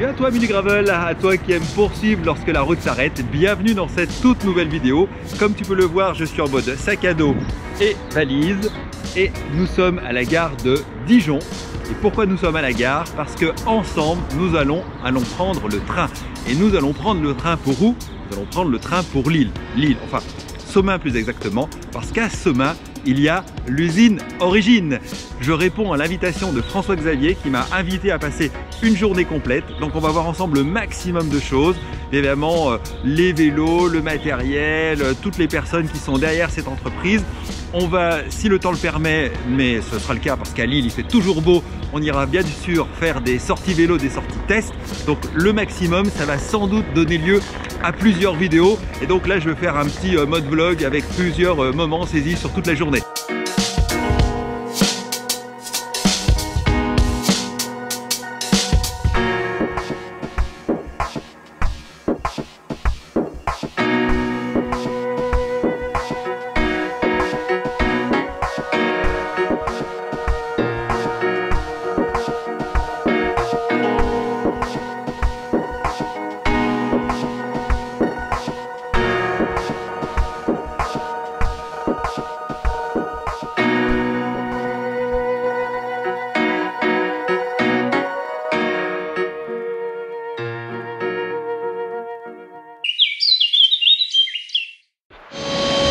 Salut à toi Mini Gravel, à toi qui aime poursuivre lorsque la route s'arrête. Bienvenue dans cette toute nouvelle vidéo. Comme tu peux le voir, je suis en mode sac à dos et valise. Et nous sommes à la gare de Dijon. Et pourquoi nous sommes à la gare? Parce que ensemble, nous allons prendre le train. Et nous allons prendre le train pour où? Nous allons prendre le train pour Lille. Enfin, Somain plus exactement. Parce qu'à Somain, il y a l'usine Origine. Je réponds à l'invitation de François Xavier qui m'a invité à passer une journée complète. Donc on va voir ensemble le maximum de choses. Évidemment, les vélos, le matériel, toutes les personnes qui sont derrière cette entreprise. On va, si le temps le permet, mais ce sera le cas parce qu'à Lille il fait toujours beau, on ira bien sûr faire des sorties vélo, des sorties test. Donc le maximum, ça va sans doute donner lieu à plusieurs vidéos. Et donc là je vais faire un petit mode vlog avec plusieurs moments saisis sur toute la journée.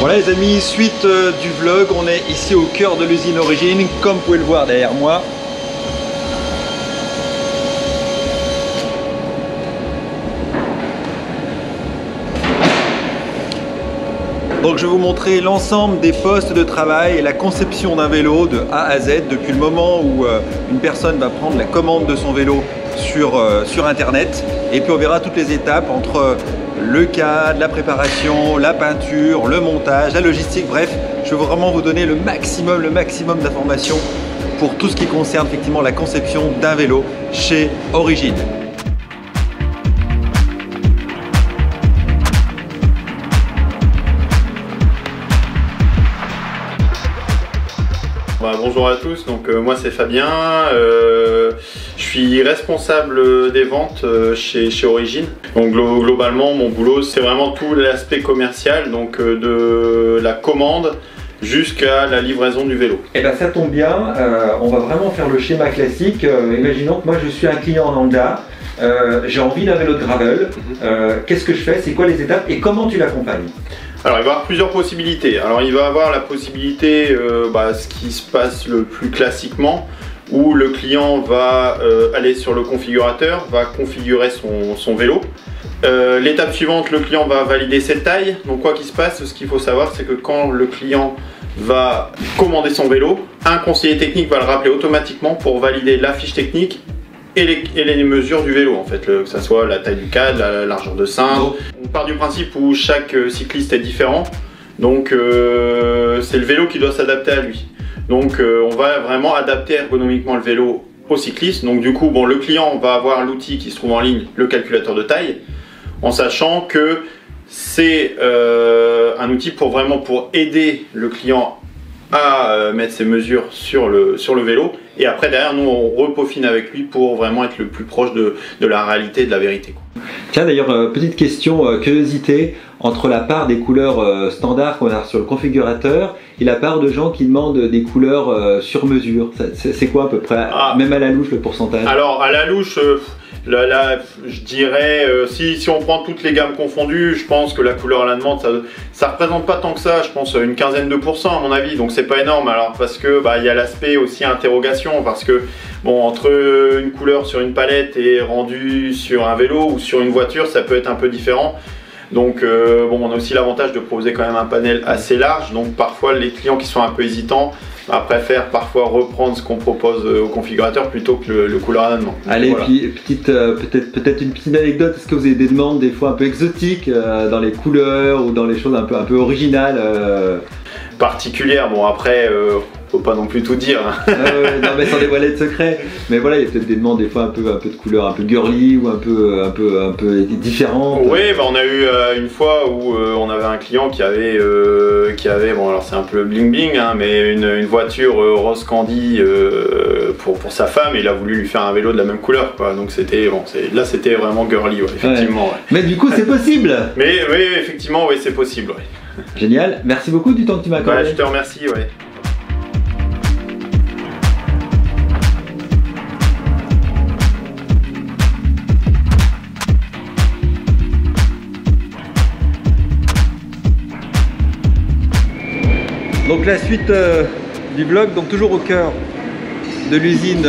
Voilà les amis, suite du vlog, on est ici au cœur de l'usine Origine, comme vous pouvez le voir derrière moi. Donc je vais vous montrer l'ensemble des postes de travail et la conception d'un vélo de A à Z depuis le moment où une personne va prendre la commande de son vélo sur internet, et puis on verra toutes les étapes entre le cadre, la préparation, la peinture, le montage, la logistique, bref, je veux vraiment vous donner le maximum d'informations pour tout ce qui concerne effectivement la conception d'un vélo chez Origine. Bonjour à tous, donc moi c'est Fabien, je suis responsable des ventes chez Origine. Donc globalement mon boulot c'est vraiment tout l'aspect commercial, donc de la commande jusqu'à la livraison du vélo. Et bien ça tombe bien, on va vraiment faire le schéma classique. Imaginons que moi je suis un client en Anda, j'ai envie d'un vélo de gravel, qu'est-ce que je fais, c'est quoi les étapes et comment tu l'accompagnes? Alors il va y avoir plusieurs possibilités. Alors il va y avoir la possibilité, ce qui se passe le plus classiquement, où le client va aller sur le configurateur, va configurer son vélo. L'étape suivante, le client va valider cette taille. Donc quoi qu'il se passe, ce qu'il faut savoir, c'est que quand le client va commander son vélo, un conseiller technique va le rappeler automatiquement pour valider la fiche technique et les mesures du vélo, en fait, que ce soit la taille du cadre, la largeur de cintre. On part du principe où chaque cycliste est différent, donc c'est le vélo qui doit s'adapter à lui. Donc on va vraiment adapter ergonomiquement le vélo au cycliste. Donc du coup, bon, le client va avoir l'outil qui se trouve en ligne, le calculateur de taille, en sachant que c'est un outil pour aider le client à mettre ses mesures sur le vélo, et après derrière nous on repeaufine avec lui pour vraiment être le plus proche de la réalité, de la vérité. Tiens d'ailleurs, petite question, curiosité, entre la part des couleurs standards qu'on a sur le configurateur et la part de gens qui demandent des couleurs sur mesure, c'est quoi à peu près, même à la louche, le pourcentage? Alors à la louche, là, je dirais, si on prend toutes les gammes confondues, je pense que la couleur à la demande, ça représente pas tant que ça, je pense une quinzaine de pourcents à mon avis, donc c'est pas énorme. Alors parce que il y a l'aspect aussi interrogation, parce que bon, entre une couleur sur une palette et rendue sur un vélo ou sur une voiture, ça peut être un peu différent. Donc on a aussi l'avantage de proposer quand même un panel assez large, donc parfois les clients qui sont un peu hésitants préfèrent parfois reprendre ce qu'on propose au configurateur plutôt que le couleur à la demande. Allez, voilà. Puis peut-être une petite anecdote, est-ce que vous avez des demandes des fois un peu exotiques dans les couleurs ou dans les choses un peu originales particulières? Bon après, faut pas non plus tout dire. Non mais sans dévoiler de secret. Mais voilà, il y a peut-être des demandes des fois un peu de couleur un peu girly ou un peu différente. Oui, bah on a eu une fois où on avait un client qui avait bon alors c'est un peu bling bling hein, mais une voiture rose candy pour sa femme, et il a voulu lui faire un vélo de la même couleur quoi. Donc c'était bon, là c'était vraiment girly, ouais, effectivement. Ouais. Mais du coup c'est possible. Mais oui, effectivement, oui, c'est possible. Ouais. Génial, merci beaucoup du temps que tu m'as accordé. Ouais, je te remercie, ouais. Donc la suite du vlog, donc toujours au cœur de l'usine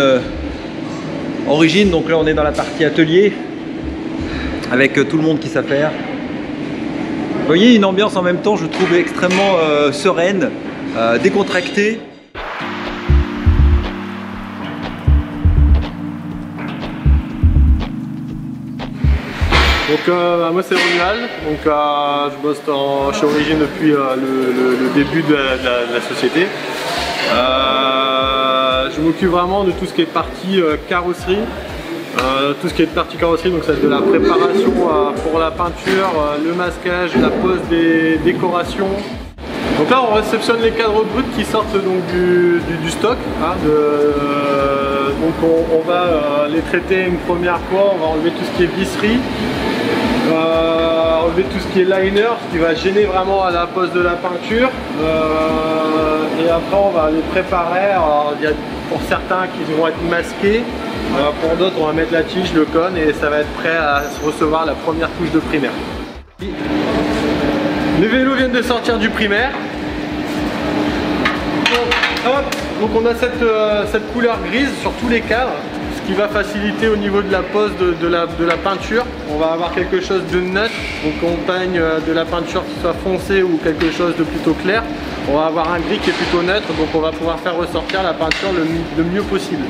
Origine. Donc là on est dans la partie atelier avec tout le monde qui s'affaire. Vous voyez, une ambiance en même temps, je trouve extrêmement sereine, décontractée. Donc moi c'est Romuald, donc je bosse chez Origine depuis le début de la société. Je m'occupe vraiment de tout ce qui est partie carrosserie. Tout ce qui est partie carrosserie, donc c'est de la préparation pour la peinture, le masquage, la pose des décorations. Donc là on réceptionne les cadres bruts qui sortent donc du stock. Hein, donc on va les traiter une première fois, on va enlever tout ce qui est visserie. Enlever tout ce qui est liner, ce qui va gêner vraiment à la pose de la peinture, et après on va les préparer. Alors, il y a pour certains qui vont être masqués, pour d'autres on va mettre la tige, le cône, et ça va être prêt à recevoir la première couche de primaire. Les vélos viennent de sortir du primaire. Donc on a cette couleur grise sur tous les cadres, qui va faciliter au niveau de la pose de la peinture. On va avoir quelque chose de neutre, donc on peigne de la peinture qui soit foncée ou quelque chose de plutôt clair. On va avoir un gris qui est plutôt neutre, donc on va pouvoir faire ressortir la peinture le mieux possible.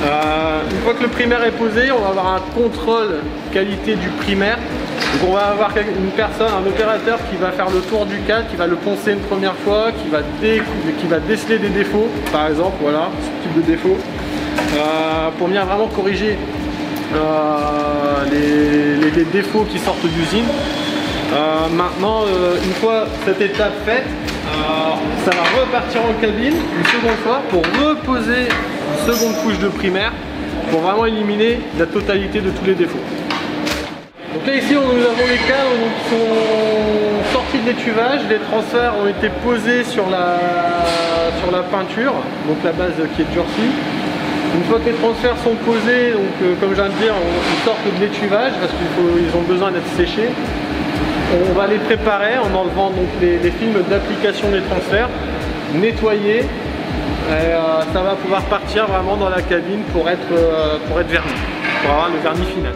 Une fois que le primaire est posé, on va avoir un contrôle qualité du primaire. Donc on va avoir une personne, un opérateur qui va faire le tour du cadre, qui va le poncer une première fois, qui va déceler des défauts, par exemple, voilà, ce type de défaut. Pour venir vraiment corriger les défauts qui sortent d'usine. Maintenant, une fois cette étape faite, ça va repartir en cabine une seconde fois pour reposer une seconde couche de primaire pour vraiment éliminer la totalité de tous les défauts. Donc là ici nous avons les cadres qui sont sortis de l'étuvage, les transferts ont été posés sur la peinture, donc la base qui est durcie. Une fois que les transferts sont posés, donc comme je viens de dire, ils sortent de l'étuvage parce qu'ils ont besoin d'être séchés. On va les préparer en enlevant donc les films d'application des transferts, nettoyer, et ça va pouvoir partir vraiment dans la cabine pour être verni, pour avoir le vernis final.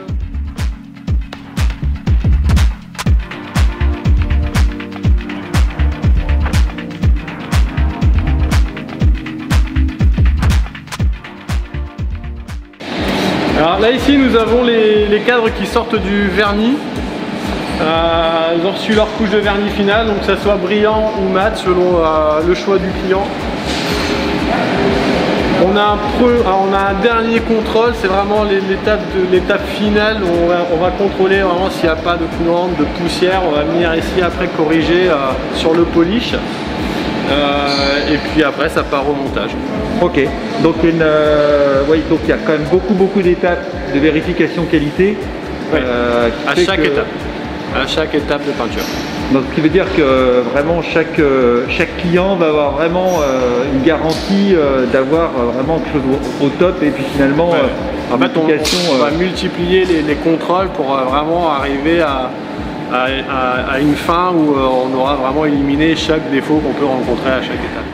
Alors là ici nous avons les cadres qui sortent du vernis. Ils ont reçu leur couche de vernis final, donc que ça soit brillant ou mat selon le choix du client. On a un dernier contrôle, c'est vraiment l'étape finale où on va contrôler vraiment s'il n'y a pas de coulant, de poussière. On va venir ici après corriger sur le polish. Et puis après ça part au montage. Ok, donc oui, donc il y a quand même beaucoup d'étapes de vérification qualité. Ouais. À chaque étape de peinture. Donc ce qui veut dire que vraiment chaque client va avoir vraiment une garantie d'avoir vraiment quelque chose au top, et puis finalement en fait on va multiplier les contrôles pour vraiment arriver à une fin où on aura vraiment éliminé chaque défaut qu'on peut rencontrer à chaque étape.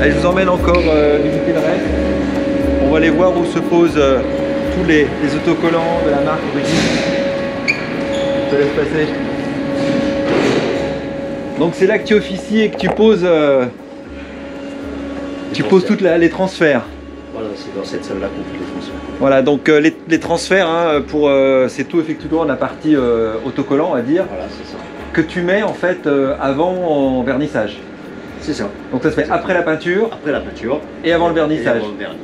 Allez, je vous emmène encore visiter le reste. On va aller voir où se posent tous les autocollants de la marque Brigitte. Je te laisse passer. Donc c'est là que tu officies et que tu poses, toutes les transferts. Voilà, c'est dans cette salle-là qu'on fait les transferts. Voilà, donc les transferts, hein, c'est tout effectivement la partie autocollant, on va dire, Voilà, c'est ça. que tu mets en fait avant en vernissage. C'est ça. Donc ça se fait après la peinture Après la peinture. et avant le vernissage. Et avant le vernis.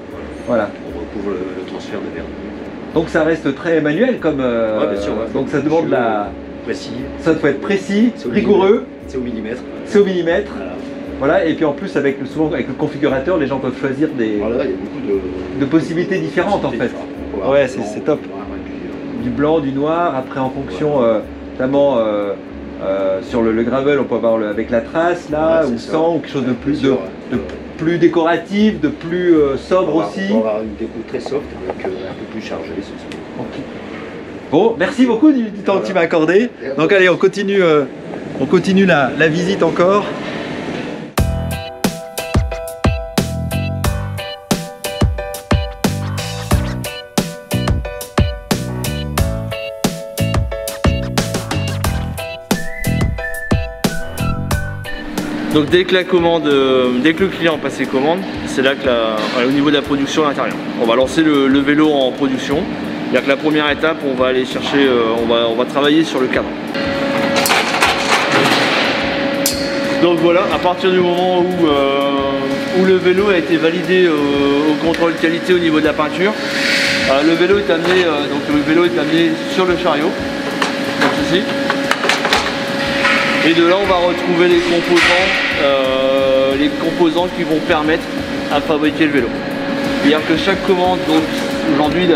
Voilà. On recouvre le transfert de vernis. Donc ça reste très manuel comme. Ouais, bien sûr, ouais. Donc ça demande Précis. Ça doit être précis, C'est au rigoureux, C'est au millimètre. c'est au millimètre. Voilà. Voilà, et puis en plus souvent avec le configurateur, les gens peuvent choisir Voilà, il y a beaucoup de possibilités différentes en fait. Ouais, c'est top. Du blanc, du noir, après en fonction notamment sur le gravel, on peut avoir avec la trace là, ou sans, ou quelque chose de plus décoratif, de plus sobre aussi. On va avoir une déco très soft avec un peu plus chargé. Okay. Bon, merci beaucoup du temps que tu m'as accordé. Donc allez, on continue la visite encore. Donc dès que le client passe ses commandes, c'est là que au niveau de la production à l'intérieur. On va lancer le vélo en production. C'est-à-dire que la première étape, on va aller chercher, on va travailler sur le cadre. Donc voilà, à partir du moment où le vélo a été validé au contrôle qualité au niveau de la peinture, le vélo est amené sur le chariot, comme ceci. Et de là, on va retrouver les composants qui vont permettre à fabriquer le vélo. C'est-à-dire que chaque commande, donc aujourd'hui,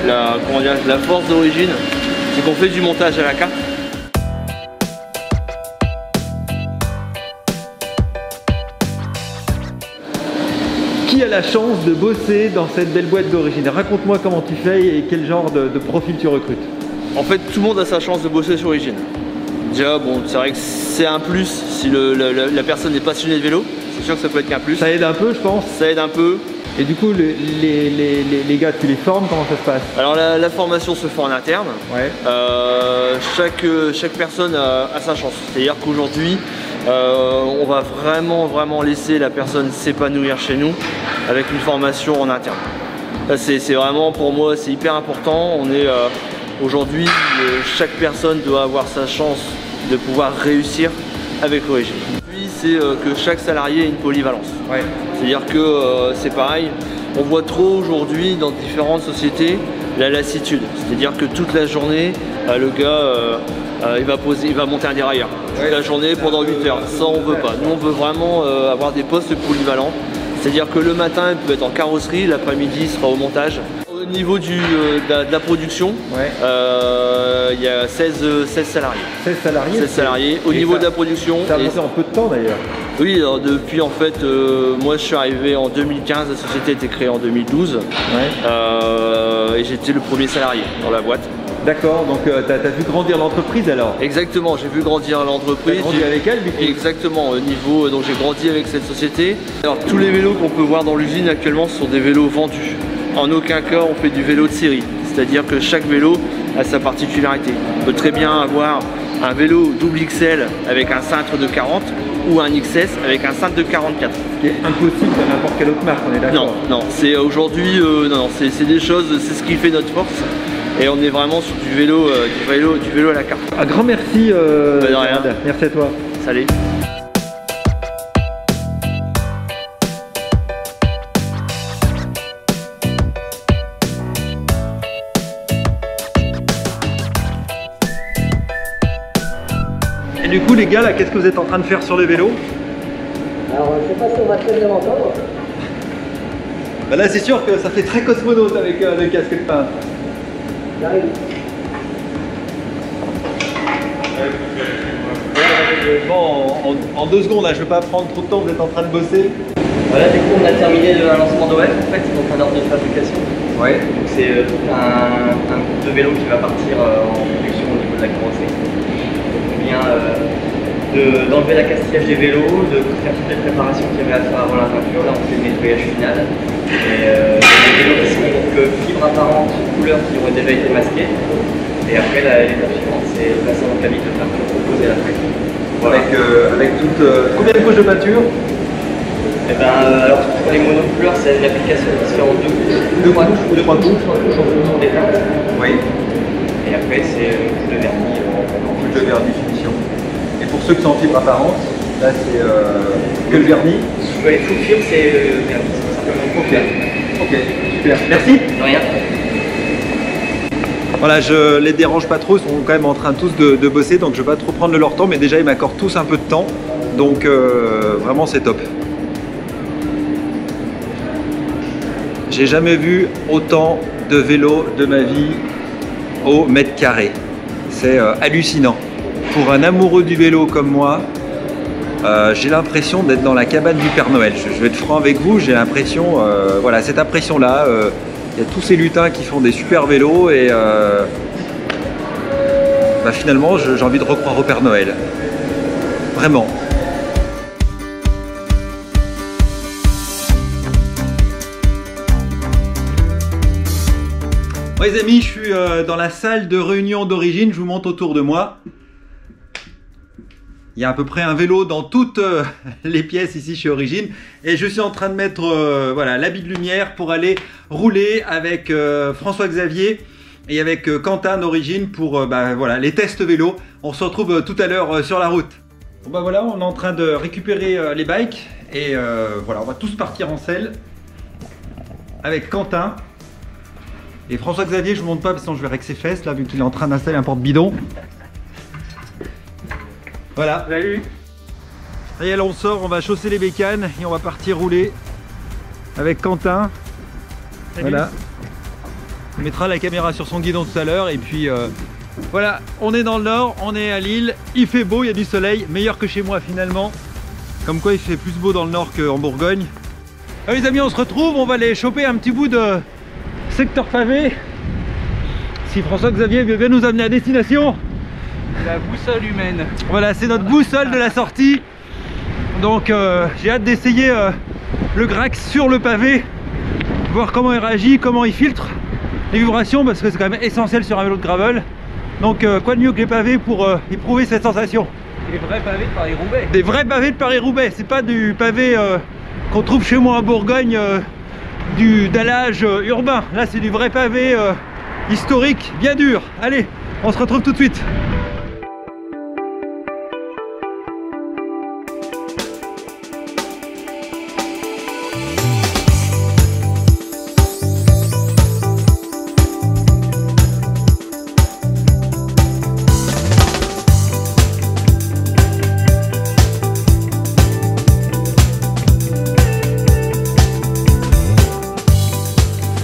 la force d'origine, c'est qu'on fait du montage à la carte. Qui a la chance de bosser dans cette belle boîte d'origine? Raconte-moi comment tu fais et quel genre de profil tu recrutes. En fait, tout le monde a sa chance de bosser sur Origine. Déjà, bon, c'est vrai que c'est un plus si la personne est passionnée de vélo. C'est sûr que ça peut être qu'un plus. Ça aide un peu, je pense. Ça aide un peu. Et du coup, les gars, tu les formes? Comment ça se passe? Alors la formation se fait en interne. Ouais. Chaque personne a sa chance. C'est-à-dire qu'aujourd'hui, on va vraiment laisser la personne s'épanouir chez nous avec une formation en interne. C'est vraiment, pour moi, c'est hyper important. Aujourd'hui, chaque personne doit avoir sa chance de pouvoir réussir avec Origine. Puis c'est que chaque salarié ait une polyvalence. Ouais. C'est-à-dire que c'est pareil, on voit trop aujourd'hui dans différentes sociétés la lassitude. C'est-à-dire que toute la journée, le gars il va monter un dérailleur. Toute la journée pendant 8 heures. Ça on veut pas. Nous on veut vraiment avoir des postes polyvalents. C'est-à-dire que le matin il peut être en carrosserie, l'après-midi il sera au montage. Au niveau de la production, il y a 16 salariés. 16 salariés. 16 salariés. Au niveau de la production. Ça a avancé en peu de temps d'ailleurs. Oui, alors depuis en fait, moi je suis arrivé en 2015, la société a été créée en 2012. Ouais. Et j'étais le premier salarié dans la boîte. D'accord, donc tu as vu grandir l'entreprise alors? Exactement, j'ai vu grandir l'entreprise. Tu as grandi avec elle du coup? Exactement, au niveau, donc j'ai grandi avec cette société. Alors tous les vélos qu'on peut voir dans l'usine actuellement sont des vélos vendus. En aucun cas on fait du vélo de série, c'est-à-dire que chaque vélo a sa particularité. On peut très bien avoir un vélo double XL avec un cintre de 40 ou un XS avec un cintre de 44. Ce qui est impossible à n'importe quelle autre marque, on est d'accord? Non, c'est aujourd'hui, c'est des choses, c'est ce qui fait notre force. Et on est vraiment sur du vélo à la carte. Un grand merci, de rien. Merci à toi. Salut. Et du coup les gars, là, qu'est-ce que vous êtes en train de faire sur le vélo? Alors je sais pas si on va très bien entendre. Bah là c'est sûr que ça fait très cosmonaute avec le casque de peintre. J'arrive. Bon, en 2 secondes, là, je ne vais pas prendre trop de temps, vous êtes en train de bosser. Voilà, du coup on a terminé le lancement d'OF en fait, donc un ordre de fabrication. Ouais. Donc c'est tout un groupe de vélos qui va partir en production au niveau de la carrosserie. Donc on vient d'enlever la castillage des vélos, de faire toutes les préparations qu'il y avait à faire avant la peinture. Là on fait le nettoyage final. Et des vélos qui sont donc fibres apparentes, couleurs qui ont déjà été masquées. Et après, l'étape suivante, c'est passer en cabine de peinture pour poser la feuille. Voilà. Avec toute... combien de couches de peinture? Et alors pour les monocouleurs, c'est une application qui se fait en deux couches en fonction des teintes. Oui. Et après, c'est une couche de vernis. Couche de vernis finition. Et pour ceux qui sont en fibre apparente, là c'est que le vernis. Oui, full fibre, c'est le vernis, c'est simplement. Ok, super. Merci. De rien. Voilà, je les dérange pas trop, ils sont quand même en train tous de bosser, donc je vais pas trop prendre de leur temps, mais déjà ils m'accordent tous un peu de temps, donc vraiment c'est top. J'ai jamais vu autant de vélos de ma vie au mètre carré. C'est hallucinant. Pour un amoureux du vélo comme moi, j'ai l'impression d'être dans la cabane du Père Noël. Je vais être franc avec vous, j'ai l'impression, voilà, cette impression-là. Il y a tous ces lutins qui font des super vélos et finalement j'ai envie de recroire au Père Noël. Vraiment. Bon, les amis, je suis dans la salle de réunion d'Origine, je vous montre autour de moi. Il y a à peu près un vélo dans toutes les pièces ici chez Origine et je suis en train de mettre voilà, l'habit de lumière pour aller rouler avec François Xavier et avec Quentin d'Origine pour voilà, les tests vélo. On se retrouve tout à l'heure sur la route. Bon voilà, on est en train de récupérer les bikes et voilà, on va tous partir en selle avec Quentin. Et François Xavier, je ne vous montre pas parce que sinon je verrai que ses fesses là vu qu'il est en train d'installer un porte-bidon. Voilà. Salut. Et alors on sort, on va chausser les bécanes et on va partir rouler avec Quentin. Salut. Voilà. On mettra la caméra sur son guidon tout à l'heure et puis voilà, on est dans le nord, on est à Lille, il fait beau, il y a du soleil, meilleur que chez moi finalement. Comme quoi il fait plus beau dans le nord qu'en Bourgogne. Alors les amis, on se retrouve, on va aller choper un petit bout de secteur pavé. Si François Xavier veut bien nous amener à destination. La boussole humaine. Voilà, c'est notre boussole de la sortie. Donc j'ai hâte d'essayer le Grax sur le pavé, voir comment il réagit, comment il filtre les vibrations, parce que c'est quand même essentiel sur un vélo de gravel. Donc quoi de mieux que les pavés pour éprouver cette sensation. Des vrais pavés de Paris-Roubaix. Des vrais pavés de Paris-Roubaix, c'est pas du pavé qu'on trouve chez moi en Bourgogne, du dallage urbain. Là c'est du vrai pavé historique, bien dur. Allez, on se retrouve tout de suite.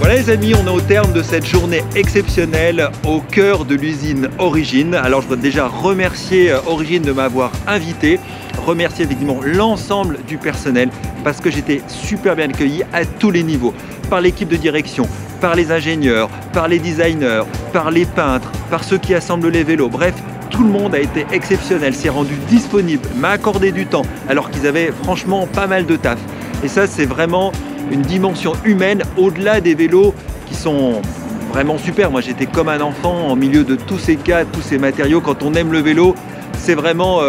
Voilà les amis, on est au terme de cette journée exceptionnelle au cœur de l'usine Origine. Alors je voudrais déjà remercier Origine de m'avoir invité, remercier évidemment l'ensemble du personnel parce que j'étais super bien accueilli à tous les niveaux, par l'équipe de direction, par les ingénieurs, par les designers, par les peintres, par ceux qui assemblent les vélos, bref. Tout le monde a été exceptionnel, s'est rendu disponible, m'a accordé du temps alors qu'ils avaient franchement pas mal de taf. Et ça c'est vraiment une dimension humaine au-delà des vélos qui sont vraiment super. Moi j'étais comme un enfant en milieu de tous ces cas, tous ces matériaux. Quand on aime le vélo, c'est vraiment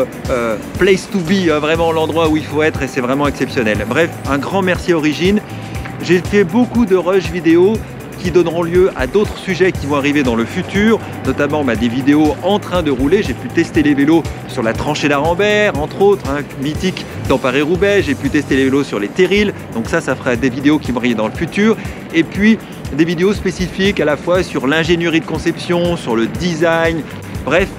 place to be, vraiment l'endroit où il faut être et c'est vraiment exceptionnel. Bref, un grand merci Origine. J'ai fait beaucoup de rush vidéo qui donneront lieu à d'autres sujets qui vont arriver dans le futur, notamment des vidéos en train de rouler. J'ai pu tester les vélos sur la tranchée d'Arambert, entre autres, mythique dans Paris-Roubaix. J'ai pu tester les vélos sur les terrils, donc ça fera des vidéos qui vont arriver dans le futur. Et puis des vidéos spécifiques à la fois sur l'ingénierie de conception, sur le design, bref,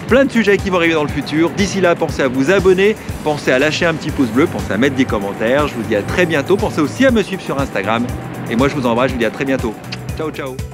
plein de sujets qui vont arriver dans le futur. D'ici là, pensez à vous abonner, pensez à lâcher un petit pouce bleu, pensez à mettre des commentaires. Je vous dis à très bientôt. Pensez aussi à me suivre sur Instagram. Et moi, je vous embrasse, je vous dis à très bientôt. Ciao, ciao.